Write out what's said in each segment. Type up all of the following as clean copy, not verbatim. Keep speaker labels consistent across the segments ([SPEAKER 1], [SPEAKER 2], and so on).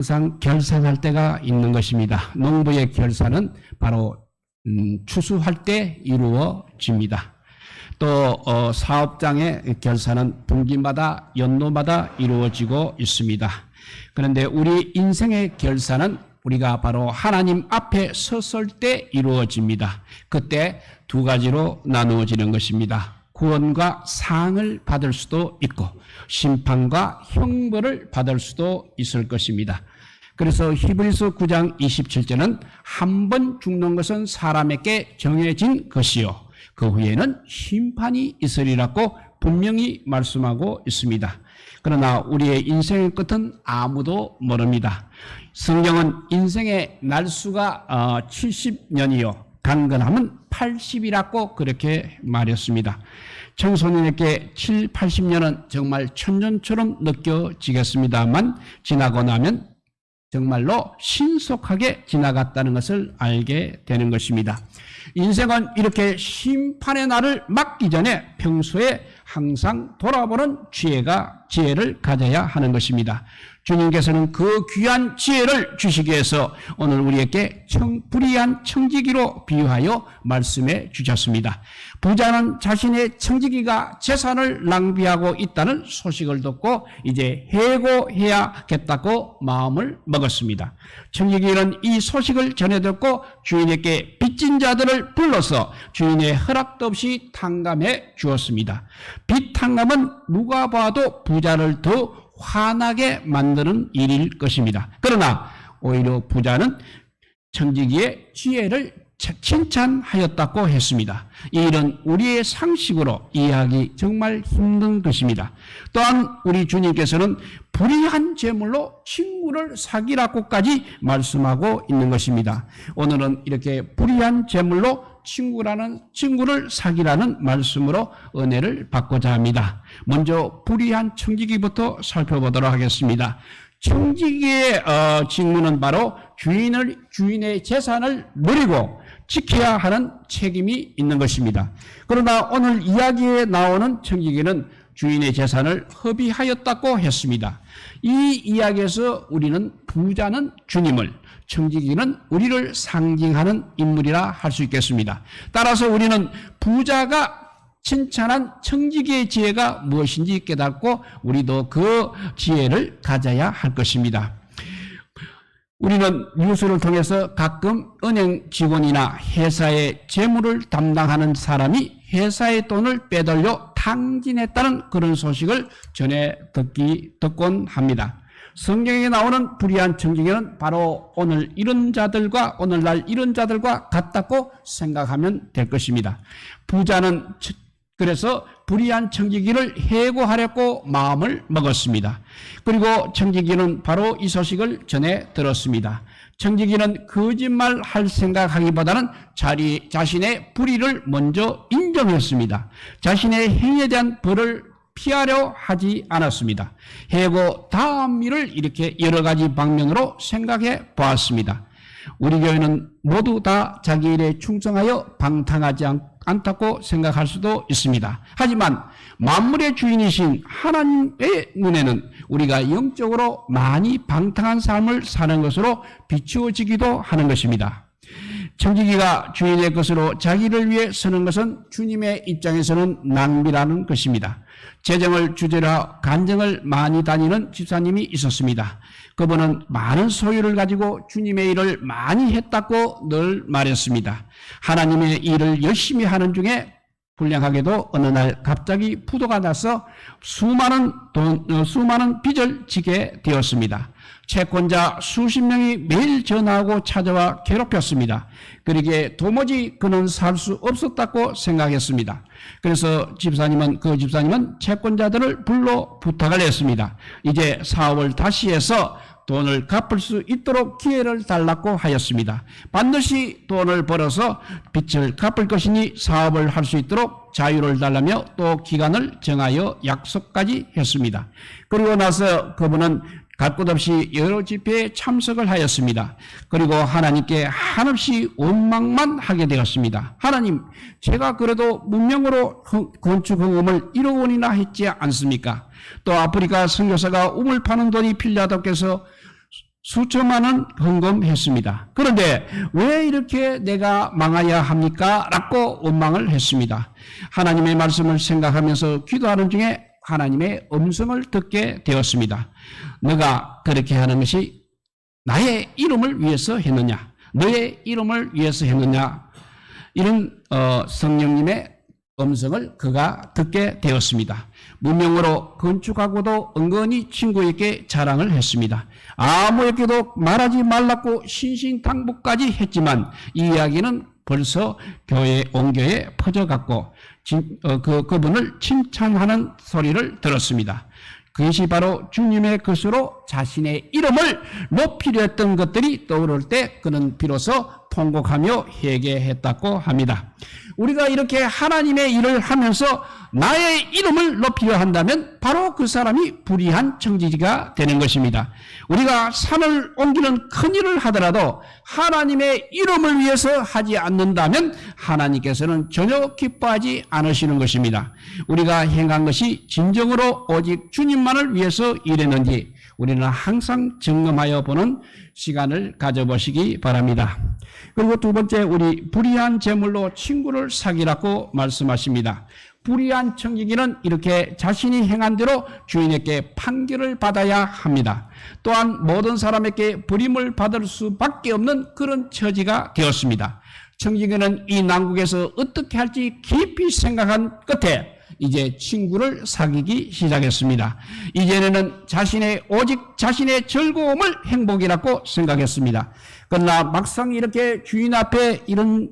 [SPEAKER 1] 항상 결산할 때가 있는 것입니다. 농부의 결산은 바로 추수할 때 이루어집니다. 또 사업장의 결산은 분기마다 연도마다 이루어지고 있습니다. 그런데 우리 인생의 결산은 우리가 바로 하나님 앞에 섰을 때 이루어집니다. 그때 두 가지로 나누어지는 것입니다. 구원과 상을 받을 수도 있고 심판과 형벌을 받을 수도 있을 것입니다. 그래서 히브리서 9장 27절은 한 번 죽는 것은 사람에게 정해진 것이요 그 후에는 심판이 있으리라고 분명히 말씀하고 있습니다. 그러나 우리의 인생의 끝은 아무도 모릅니다. 성경은 인생의 날수가 70년이요 강건함은 80이라고 그렇게 말했습니다. 청소년에게 7, 80년은 정말 천년처럼 느껴지겠습니다만 지나고 나면 정말로 신속하게 지나갔다는 것을 알게 되는 것입니다. 인생은 이렇게 심판의 날을 맞기 전에 평소에 항상 돌아보는 지혜를 가져야 하는 것입니다. 주님께서는 그 귀한 지혜를 주시기 위해서 오늘 우리에게 불의한 청지기로 비유하여 말씀해 주셨습니다. 부자는 자신의 청지기가 재산을 낭비하고 있다는 소식을 듣고 이제 해고해야겠다고 마음을 먹었습니다. 청지기는 이 소식을 전해 듣고 주인에게 빚진 자들을 불러서 주인의 허락도 없이 탕감해 주었습니다. 빚 탕감은 누가 봐도 부자를 더 화나게 만드는 일일 것입니다. 그러나 오히려 부자는 청지기의 지혜를 칭찬하였다고 했습니다. 이 일은 우리의 상식으로 이해하기 정말 힘든 것입니다. 또한 우리 주님께서는 불의한 재물로 친구를 사귀라고까지 말씀하고 있는 것입니다. 오늘은 이렇게 불의한 재물로 친구를 사귀라는 말씀으로 은혜를 받고자 합니다. 먼저 불의한 청지기부터 살펴보도록 하겠습니다. 청지기의 직무는 바로 주인의 재산을 누리고 지켜야 하는 책임이 있는 것입니다. 그러나 오늘 이야기에 나오는 청지기는 주인의 재산을 허비하였다고 했습니다. 이 이야기에서 우리는 부자는 주님을, 청지기는 우리를 상징하는 인물이라 할 수 있겠습니다. 따라서 우리는 부자가 칭찬한 청지기의 지혜가 무엇인지 깨닫고 우리도 그 지혜를 가져야 할 것입니다. 우리는 뉴스를 통해서 가끔 은행 직원이나 회사의 재무를 담당하는 사람이 회사의 돈을 빼돌려 탕진했다는 그런 소식을 전해 듣곤 합니다. 성경에 나오는 불의한 청지기는 바로 오늘날 이런 자들과 같다고 생각하면 될 것입니다. 부자는 그래서 불의한 청지기를 해고하려고 마음을 먹었습니다. 그리고 청지기는 바로 이 소식을 전해 들었습니다. 청지기는 거짓말할 생각하기보다는 자신의 불의를 먼저 인정했습니다. 자신의 행위에 대한 벌을 피하려 하지 않았습니다. 해고 다음 일을 이렇게 여러 가지 방면으로 생각해 보았습니다. 우리 교회는 모두 다 자기 일에 충성하여 방탕하지 않다고 생각할 수도 있습니다. 하지만 만물의 주인이신 하나님의 눈에는 우리가 영적으로 많이 방탕한 삶을 사는 것으로 비추어지기도 하는 것입니다. 청지기가 주인의 것으로 자기를 위해 쓰는 것은 주님의 입장에서는 낭비라는 것입니다. 재정을 주제로 간증을 많이 다니는 집사님이 있었습니다. 그분은 많은 소유를 가지고 주님의 일을 많이 했다고 늘 말했습니다. 하나님의 일을 열심히 하는 중에 불량하게도 어느 날 갑자기 부도가 나서 수많은 빚을 지게 되었습니다. 채권자 수십 명이 매일 전화하고 찾아와 괴롭혔습니다. 그러기에 도무지 그는 살 수 없었다고 생각했습니다. 그래서 그 집사님은 채권자들을 불러 부탁을 했습니다. 이제 사업을 다시 해서 돈을 갚을 수 있도록 기회를 달라고 하였습니다. 반드시 돈을 벌어서 빚을 갚을 것이니 사업을 할 수 있도록 자유를 달라며 또 기간을 정하여 약속까지 했습니다. 그리고 나서 그분은 갈 곳 없이 여러 집회에 참석을 하였습니다. 그리고 하나님께 한없이 원망만 하게 되었습니다. 하나님, 제가 그래도 문명으로 건축 헌금을 1억 원이나 했지 않습니까? 또 아프리카 선교사가 우물 파는 돈이 필요하다고 해서 수천만 원 헌금했습니다. 그런데 왜 이렇게 내가 망해야 합니까? 라고 원망을 했습니다. 하나님의 말씀을 생각하면서 기도하는 중에 하나님의 음성을 듣게 되었습니다. 너가 그렇게 하는 것이 나의 이름을 위해서 했느냐? 너의 이름을 위해서 했느냐? 이런 성령님의 음성을 그가 듣게 되었습니다. 무명으로 건축하고도 은근히 친구에게 자랑을 했습니다. 아무에게도 말하지 말라고 신신당부까지 했지만 이 이야기는 벌써 온 교회에 퍼져갔고 그분을 칭찬하는 소리를 들었습니다. 그것이 바로 주님의 것으로 자신의 이름을 높이려 했던 것들이 떠오를 때 그는 비로소 통곡하며 회개했다고 합니다. 우리가 이렇게 하나님의 일을 하면서 나의 이름을 높이려 한다면 바로 그 사람이 불의한 청지기가 되는 것입니다. 우리가 산을 옮기는 큰 일을 하더라도 하나님의 이름을 위해서 하지 않는다면 하나님께서는 전혀 기뻐하지 않으시는 것입니다. 우리가 행한 것이 진정으로 오직 주님만을 위해서 일했는지 우리는 항상 점검하여 보는 시간을 가져보시기 바랍니다. 그리고 두 번째, 우리 불의한 재물로 친구를 사귀라고 말씀하십니다. 불의한 청지기는 이렇게 자신이 행한 대로 주인에게 판결을 받아야 합니다. 또한 모든 사람에게 버림을 받을 수밖에 없는 그런 처지가 되었습니다. 청지기는 이 난국에서 어떻게 할지 깊이 생각한 끝에 이제 친구를 사귀기 시작했습니다. 이제는 오직 자신의 즐거움을 행복이라고 생각했습니다. 그러나 막상 이렇게 주인 앞에 이런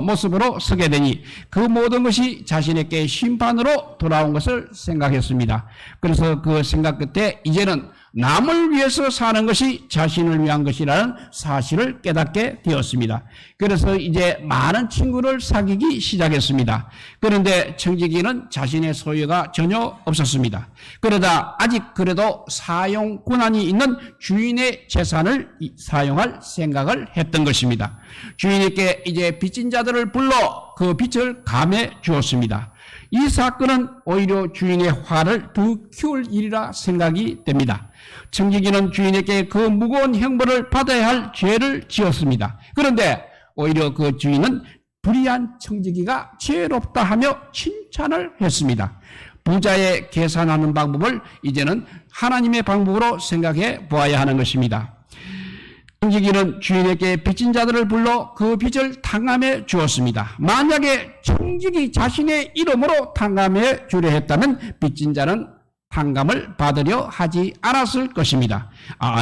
[SPEAKER 1] 모습으로 서게 되니 그 모든 것이 자신에게 심판으로 돌아온 것을 생각했습니다. 그래서 그 생각 끝에 이제는 남을 위해서 사는 것이 자신을 위한 것이라는 사실을 깨닫게 되었습니다. 그래서 이제 많은 친구를 사귀기 시작했습니다. 그런데 청지기는 자신의 소유가 전혀 없었습니다. 그러다 아직 그래도 사용 권한이 있는 주인의 재산을 사용할 생각을 했던 것입니다. 주인에게 이제 빚진 자들을 불러 그 빚을 감해 주었습니다. 이 사건은 오히려 주인의 화를 더 키울 일이라 생각이 됩니다. 청지기는 주인에게 그 무거운 형벌을 받아야 할 죄를 지었습니다. 그런데 오히려 그 주인은 불의한 청지기가 죄롭다 하며 칭찬을 했습니다. 부자의 계산하는 방법을 이제는 하나님의 방법으로 생각해 보아야 하는 것입니다. 청지기는 주인에게 빚진 자들을 불러 그 빚을 탕감해 주었습니다. 만약에 청지기 자신의 이름으로 탕감해 주려 했다면 빚진 자는 탕감을 받으려 하지 않았을 것입니다.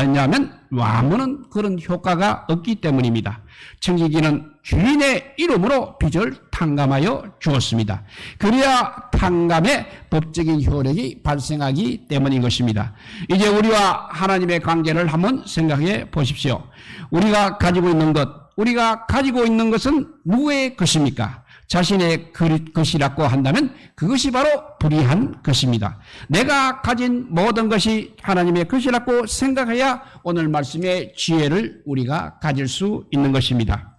[SPEAKER 1] 왜냐하면 와문은 그런 효과가 없기 때문입니다. 청지기는 주인의 이름으로 빚을 탕감하여 주었습니다. 그래야 탕감의 법적인 효력이 발생하기 때문인 것입니다. 이제 우리와 하나님의 관계를 한번 생각해 보십시오. 우리가 가지고 있는 것은 누구의 것입니까? 자신의 것이라고 한다면 그것이 바로 불의한 것입니다. 내가 가진 모든 것이 하나님의 것이라고 생각해야 오늘 말씀의 지혜를 우리가 가질 수 있는 것입니다.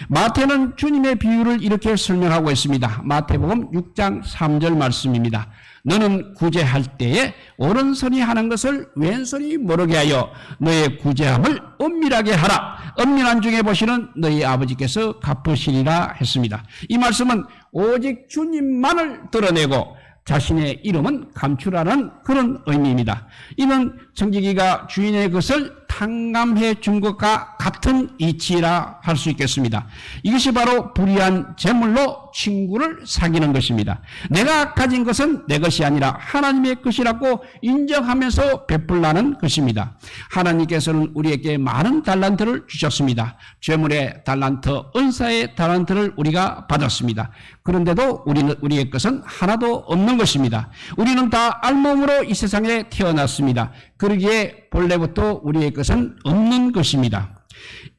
[SPEAKER 1] 마태는 주님의 비유를 이렇게 설명하고 있습니다. 마태복음 6장 3절 말씀입니다. 너는 구제할 때에 오른손이 하는 것을 왼손이 모르게 하여 너의 구제함을 은밀하게 하라. 은밀한 중에 보시는 너희 아버지께서 갚으시리라 했습니다. 이 말씀은 오직 주님만을 드러내고 자신의 이름은 감추라는 그런 의미입니다. 이는 청지기가 주인의 것을 탕감해 준 것과 같은 이치라 할 수 있겠습니다. 이것이 바로 불의한 재물로 친구를 사귀는 것입니다. 내가 가진 것은 내 것이 아니라 하나님의 것이라고 인정하면서 베풀라는 것입니다. 하나님께서는 우리에게 많은 달란트를 주셨습니다. 재물의 달란트, 은사의 달란트를 우리가 받았습니다. 그런데도 우리의 것은 하나도 없는 것입니다. 우리는 다 알몸으로 이 세상에 태어났습니다. 그러기에 본래부터 우리의 것은 없는 것입니다.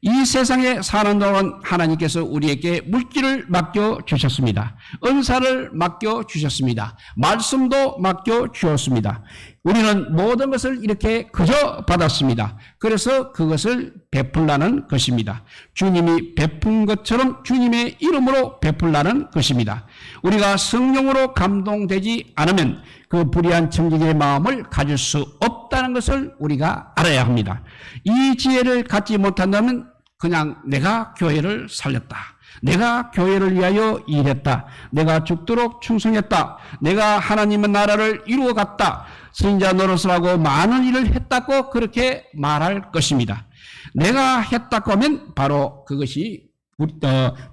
[SPEAKER 1] 이 세상에 사는 동안 하나님께서 우리에게 물질을 맡겨주셨습니다. 은사를 맡겨주셨습니다. 말씀도 맡겨주었습니다. 우리는 모든 것을 이렇게 그저 받았습니다. 그래서 그것을 베풀라는 것입니다. 주님이 베푼 것처럼 주님의 이름으로 베풀라는 것입니다. 우리가 성령으로 감동되지 않으면 그 불의한 청지기의 마음을 가질 수 없다는 것을 우리가 알아야 합니다. 이 지혜를 갖지 못한다면 그냥 내가 교회를 살렸다, 내가 교회를 위하여 일했다, 내가 죽도록 충성했다, 내가 하나님의 나라를 이루어갔다, 선지자 노릇을 하고 많은 일을 했다고 그렇게 말할 것입니다. 내가 했다고 하면 바로 그것이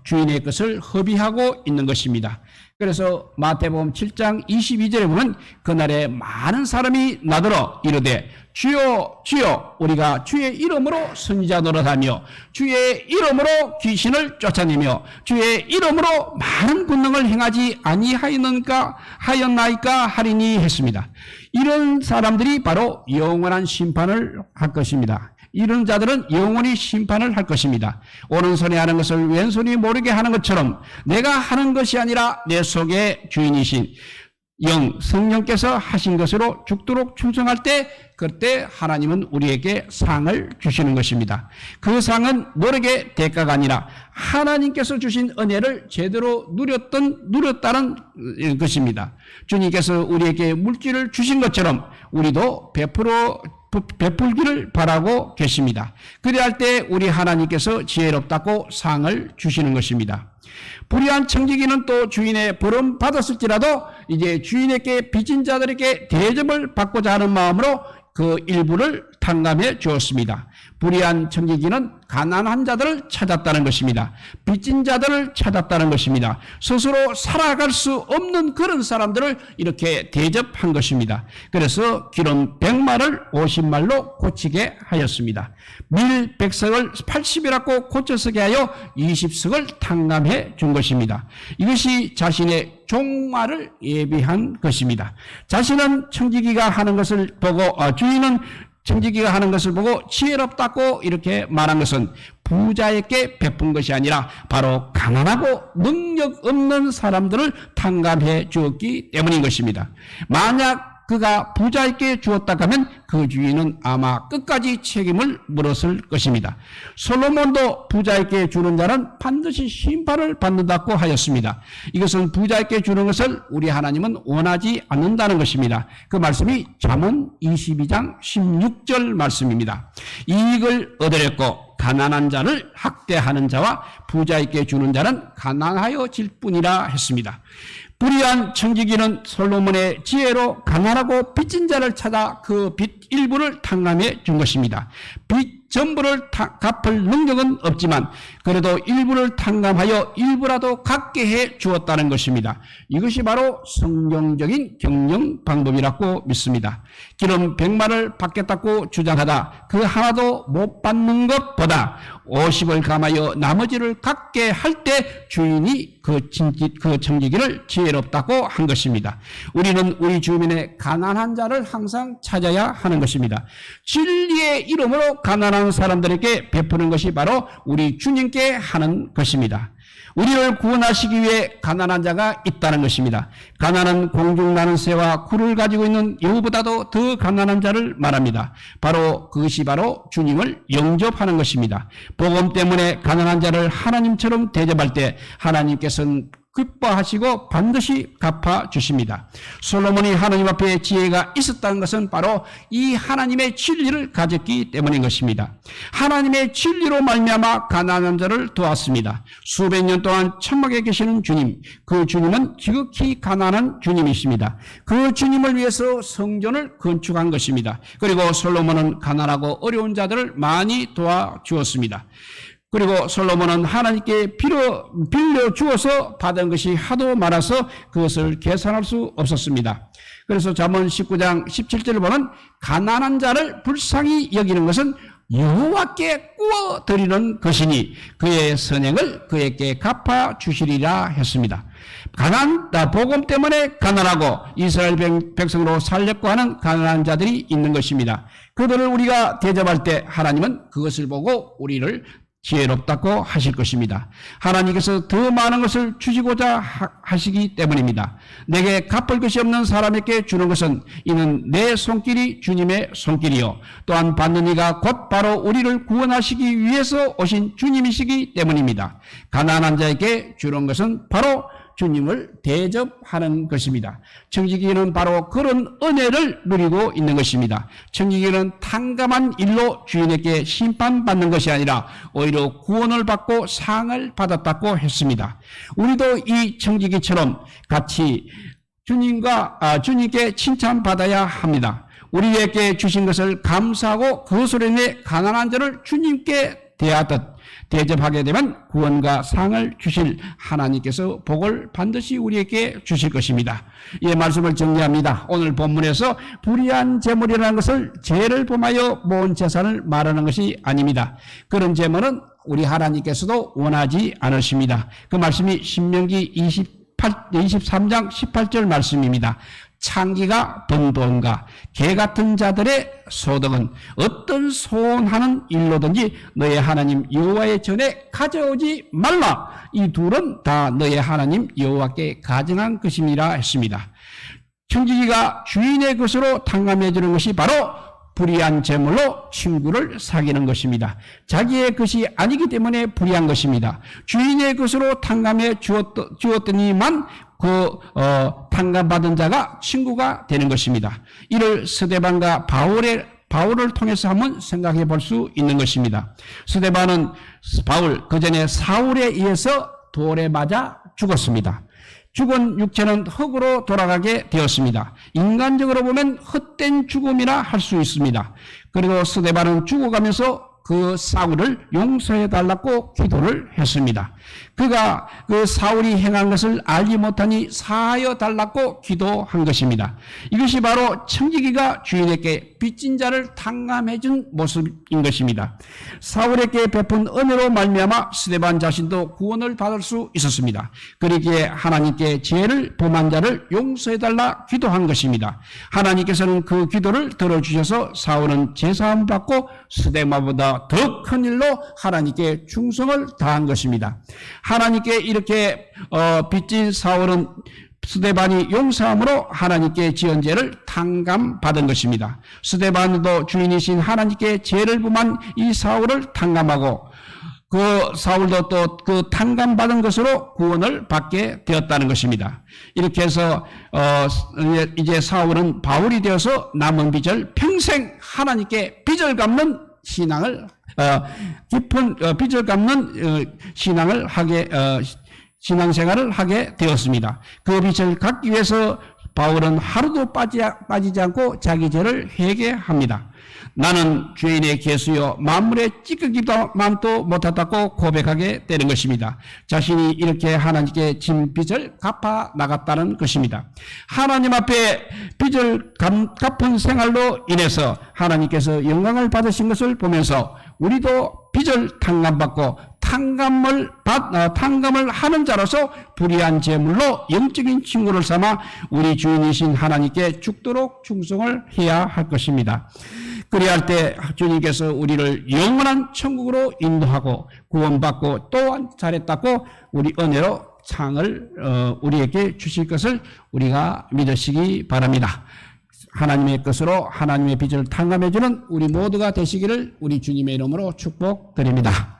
[SPEAKER 1] 주인의 것을 허비하고 있는 것입니다. 그래서 마태복음 7장 22절에 보면 그날에 많은 사람이 나더러 이르되 주여 주여 우리가 주의 이름으로 선지자 노릇하며 주의 이름으로 귀신을 쫓아내며 주의 이름으로 많은 권능을 행하지 아니하였나이까 하리니 했습니다. 이런 사람들이 바로 영원한 심판을 할 것입니다. 이런 자들은 영원히 심판을 할 것입니다. 오른손이 하는 것을 왼손이 모르게 하는 것처럼 내가 하는 것이 아니라 내 속에 주인이신 성령께서 하신 것으로 죽도록 충성할 때 그때 하나님은 우리에게 상을 주시는 것입니다. 그 상은 노력의 대가가 아니라 하나님께서 주신 은혜를 제대로 누렸다는 것입니다. 주님께서 우리에게 물질을 주신 것처럼 우리도 베풀기를 바라고 계십니다. 그리할 때 우리 하나님께서 지혜롭다고 상을 주시는 것입니다. 불의한 청지기는 또 주인의 벌음 받았을지라도 이제 주인에게 빚진 자들에게 대접을 받고자 하는 마음으로 그 일부를 탕감해 주었습니다. 불의한 청지기는 가난한 자들을 찾았다는 것입니다. 빚진 자들을 찾았다는 것입니다. 스스로 살아갈 수 없는 그런 사람들을 이렇게 대접한 것입니다. 그래서 기름 100마를 50말로 고치게 하였습니다. 밀 100석을 80이라고 고쳐서게 하여 20석을 탕감해 준 것입니다. 이것이 자신의 종말을 예비한 것입니다. 자신은 청지기가 하는 것을 보고 주인은 청지기가 하는 것을 보고 지혜롭다고 이렇게 말한 것은 부자에게 베푼 것이 아니라 바로 가난하고 능력 없는 사람들을 탕감해 주었기 때문인 것입니다. 만약 그가 부자에게 주었다고 하면 그 주인은 아마 끝까지 책임을 물었을 것입니다. 솔로몬도 부자에게 주는 자는 반드시 심판을 받는다고 하였습니다. 이것은 부자에게 주는 것을 우리 하나님은 원하지 않는다는 것입니다. 그 말씀이 잠언 22장 16절 말씀입니다. 이익을 얻으려고 가난한 자를 학대하는 자와 부자에게 주는 자는 가난하여질 뿐이라 했습니다. 불의한 청지기는 솔로몬의 지혜로 가난하고 빚진 자를 찾아 그 빚 일부를 탕감해 준 것입니다. 빚 전부를 갚을 능력은 없지만 그래도 일부를 탕감하여 일부라도 갖게 해 주었다는 것입니다. 이것이 바로 성경적인 경영 방법이라고 믿습니다. 기름 100마를 받겠다고 주장하다 그 하나도 못 받는 것보다 50을 감하여 나머지를 갖게 할 때 주인이 그 청지기를 지혜롭다고 한 것입니다. 우리는 우리 주민의 가난한 자를 항상 찾아야 하는 것입니다. 진리의 이름으로 가난한 사람들에게 베푸는 것이 바로 우리 주님께 하는 것입니다. 우리를 구원하시기 위해 가난한 자가 있다는 것입니다. 가난은 공중 나는 새와 굴을 가지고 있는 여우보다도 더 가난한 자를 말합니다. 바로 그것이 바로 주님을 영접하는 것입니다. 복음 때문에 가난한 자를 하나님처럼 대접할 때 하나님께서는 기뻐하시고 반드시 갚아주십니다. 솔로몬이 하나님 앞에 지혜가 있었다는 것은 바로 이 하나님의 진리를 가졌기 때문인 것입니다. 하나님의 진리로 말미암아 가난한 자를 도왔습니다. 수백 년 동안 천막에 계시는 주님, 그 주님은 지극히 가난한 주님이십니다. 그 주님을 위해서 성전을 건축한 것입니다. 그리고 솔로몬은 가난하고 어려운 자들을 많이 도와주었습니다. 그리고 솔로몬은 하나님께 빌려 주어서 받은 것이 하도 많아서 그것을 계산할 수 없었습니다. 그래서 잠언 19장 17절을 보면 가난한 자를 불쌍히 여기는 것은 여호와께 구워 드리는 것이니 그의 선행을 그에게 갚아 주시리라 했습니다. 복음 때문에 가난하고 이스라엘 백성으로 살려고 하는 가난한 자들이 있는 것입니다. 그들을 우리가 대접할 때 하나님은 그것을 보고 우리를 지혜롭다고 하실 것입니다. 하나님께서 더 많은 것을 주시고자 하시기 때문입니다. 내게 갚을 것이 없는 사람에게 주는 것은 이는 내 손길이 주님의 손길이요 또한 받는 이가 곧 바로 우리를 구원하시기 위해서 오신 주님이시기 때문입니다. 가난한 자에게 주는 것은 바로 주님을 대접하는 것입니다. 청지기는 바로 그런 은혜를 누리고 있는 것입니다. 청지기는 탕감한 일로 주인에게 심판받는 것이 아니라 오히려 구원을 받고 상을 받았다고 했습니다. 우리도 이 청지기처럼 같이 주님께 칭찬받아야 합니다. 우리에게 주신 것을 감사하고 그것으로 인해 가난한 자를 주님께 대접하게 되면 구원과 상을 주실 하나님께서 복을 반드시 우리에게 주실 것입니다. 이 말씀을 정리합니다. 오늘 본문에서 불의한 재물이라는 것을 죄를 범하여 모은 재산을 말하는 것이 아닙니다. 그런 재물은 우리 하나님께서도 원하지 않으십니다. 그 말씀이 신명기 23장 18절 말씀입니다. 창기가 번 돈과 개 같은 자들의 소득은 어떤 소원하는 일로든지 너의 하나님 여호와의 전에 가져오지 말라. 이 둘은 다 너의 하나님 여호와께 가증한 것임이라 했습니다. 청지기가 주인의 것으로 탕감해 주는 것이 바로 불의한 재물로 친구를 사귀는 것입니다. 자기의 것이 아니기 때문에 불의한 것입니다. 주인의 것으로 탕감해 주었더니만 탕감받은 자가 친구가 되는 것입니다. 이를 스데반과 바울을 통해서 한번 생각해 볼 수 있는 것입니다. 스데반은 그 전에 사울에 의해서 돌에 맞아 죽었습니다. 죽은 육체는 흙으로 돌아가게 되었습니다. 인간적으로 보면 헛된 죽음이라 할 수 있습니다. 그리고 스데반은 죽어가면서 그 사울을 용서해 달라고 기도를 했습니다. 그가 그 사울이 행한 것을 알지 못하니 사하여 달라고 기도한 것입니다. 이것이 바로 청지기가 주인에게 빚진 자를 탕감해 준 모습인 것입니다. 사울에게 베푼 은혜로 말미암아 스데반 자신도 구원을 받을 수 있었습니다. 그러기에 하나님께 죄를 범한 자를 용서해 달라 기도한 것입니다. 하나님께서는 그 기도를 들어주셔서 사울은 제사함 받고 스데반보다 더 큰 일로 하나님께 충성을 다한 것입니다. 하나님께 이렇게 빚진 사울은 스데반이 용서함으로 하나님께 지은 죄를 탕감받은 것입니다. 스데반도 주인이신 하나님께 죄를 범한 이 사울을 탕감하고 그 사울도 또 그 탕감받은 것으로 구원을 받게 되었다는 것입니다. 이렇게 해서 이제 사울은 바울이 되어서 남은 빚을 평생 하나님께 빚을 갚는 신앙을 깊은 빚을 갚는 신앙생활을 하게 되었습니다. 그 빚을 갚기 위해서 바울은 하루도 빠지지 않고 자기 죄를 회개합니다. 나는 죄인의 개수여 만물에 찌끄기만도 못하다고 고백하게 되는 것입니다. 자신이 이렇게 하나님께 진 빚을 갚아 나갔다는 것입니다. 하나님 앞에 빚을 갚은 생활로 인해서 하나님께서 영광을 받으신 것을 보면서 우리도 빚을 탕감받고 탕감을 하는 자로서 불의한 재물로 영적인 친구를 삼아 우리 주인이신 하나님께 죽도록 충성을 해야 할 것입니다. 그리할 때 주님께서 우리를 영원한 천국으로 인도하고 구원받고 또한 잘했다고 우리 은혜로 상을 우리에게 주실 것을 우리가 믿으시기 바랍니다. 하나님의 것으로 하나님의 빚을 탕감해주는 우리 모두가 되시기를 우리 주님의 이름으로 축복드립니다.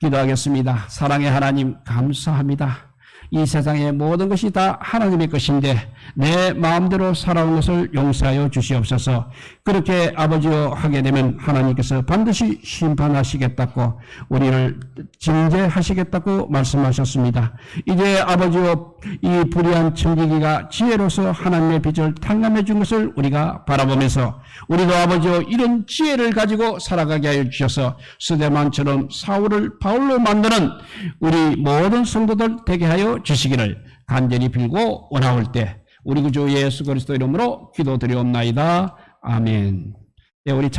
[SPEAKER 1] 기도하겠습니다. 사랑의 하나님 감사합니다. 이 세상의 모든 것이 다 하나님의 것인데 내 마음대로 살아온 것을 용서하여 주시옵소서. 그렇게 아버지여 하게 되면 하나님께서 반드시 심판하시겠다고 우리를 징계하시겠다고 말씀하셨습니다. 이제 아버지여 이 불의한 청지기가 지혜로서 하나님의 빚을 탕감해 준 것을 우리가 바라보면서 우리도 아버지여 이런 지혜를 가지고 살아가게 하여 주셔서 스데반처럼 사울을 바울로 만드는 우리 모든 성도들 되게 하여 주시기를 간절히 빌고 원하올 때 우리 구주 예수 그리스도 이름으로 기도드리옵나이다. 아멘. 네, 우리